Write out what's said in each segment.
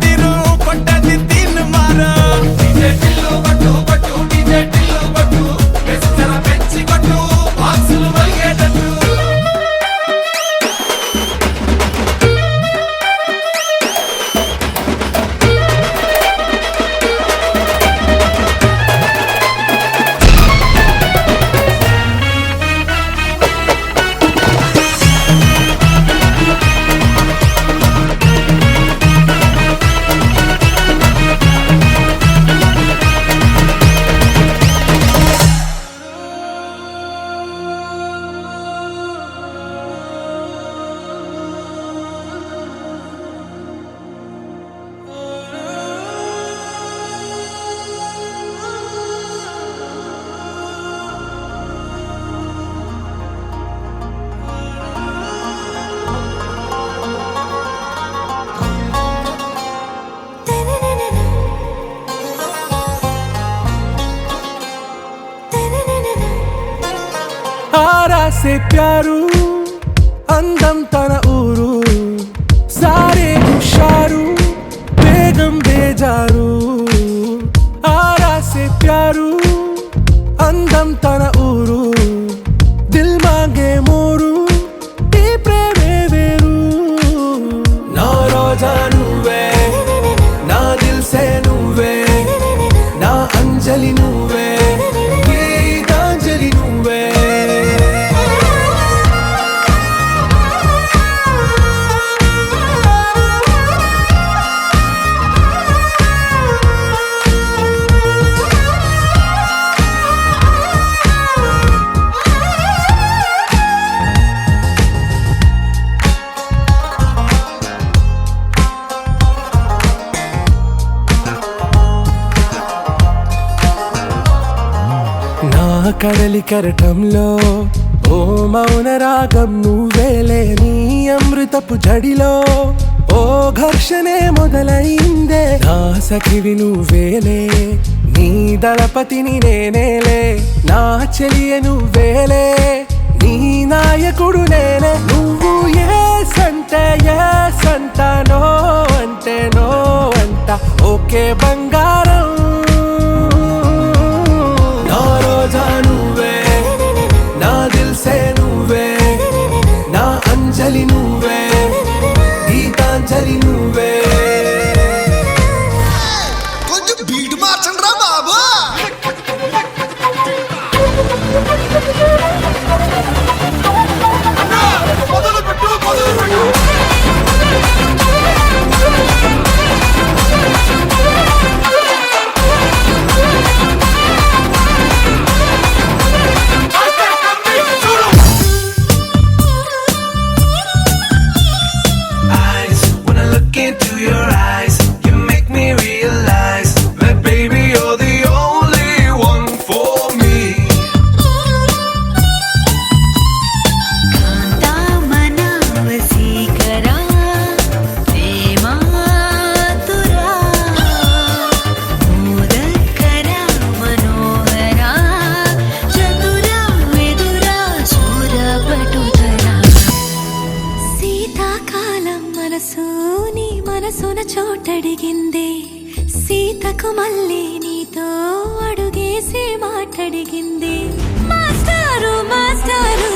తీరు కొట్టది తీన్ మారు డీజే టిల్లు కొట్టు కొట్టు డీజే టిల్లు కొట్టు వెచ్చన పెంచి కొట్టు బాక్సులు మలిగేటట్టు आरा से प्यारू अंदम तन ऊरू सारे हुशारू बेगम बेजारू आरा से प्यारू अंदम तन ऊरू दिल मांगे मोरू ఈ ప్రేమే వేరు నా రోజా నువ్వే నా దిల్ సే నువ్వే నా అంజలి నువ్వే గీతాంజలి నువ్వే నా కడలి కరటంలో ఓ మౌన రాగం నువ్వేలే నీ అమృతపు జడిలో ఓ ఘర్షణే మొదలైందే నా సఖివి నువ్వేలే నీ దళపతిని నేనేలే నా చెలియ నువ్వేలే నీ నాయకుడు నేనే నువ్వు ఏ సంట నో అంటే నో అంట ఓకే బంగారం నా రోజా నువ్వే నా దిల్ సే నువ్వే నా అంజలి నువ్వే గీతాంజలి నువ్వే కొంచెం బీట్ మార్చండి రా బాబు మొదలు పెట్టు eyes. When I look into your eyes, you make me realize that baby you're the only one for me. మనసున చోటడిగిందే సీతకు మళ్ళీ నీతో అడుగేసి మాటడిగింది మాస్టారు మాస్టారు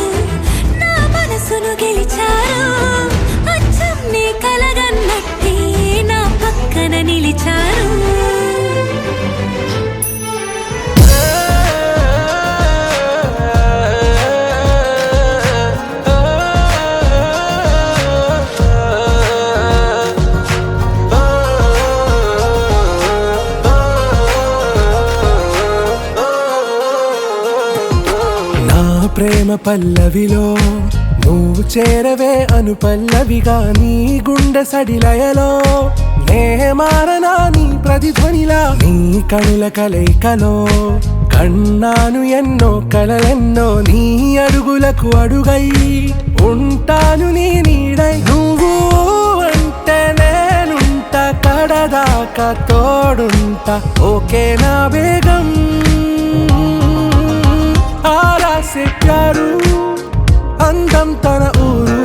నా మనసును గెలిచారు అచ్చం నీ కలగన్నట్టే నా పక్కన నిలిచారు ప్రేమ పల్లవిలో నువ్వు చేరవే అను పల్లవిగా నీ గుండె సడిలయలో నే మారనా నీ ప్రతిధ్వనిలా నీ కనుల కలయికలో కన్నాను ఎన్నో కలలెన్నో నీ అడుగులకు అడుగై ఉంటాను నీ నీడై నువ్వు అంటే నేనుంట కడదాకా తోడుంట ఓకే నా బేగం आरा से प्यारू अंदम तन ऊरू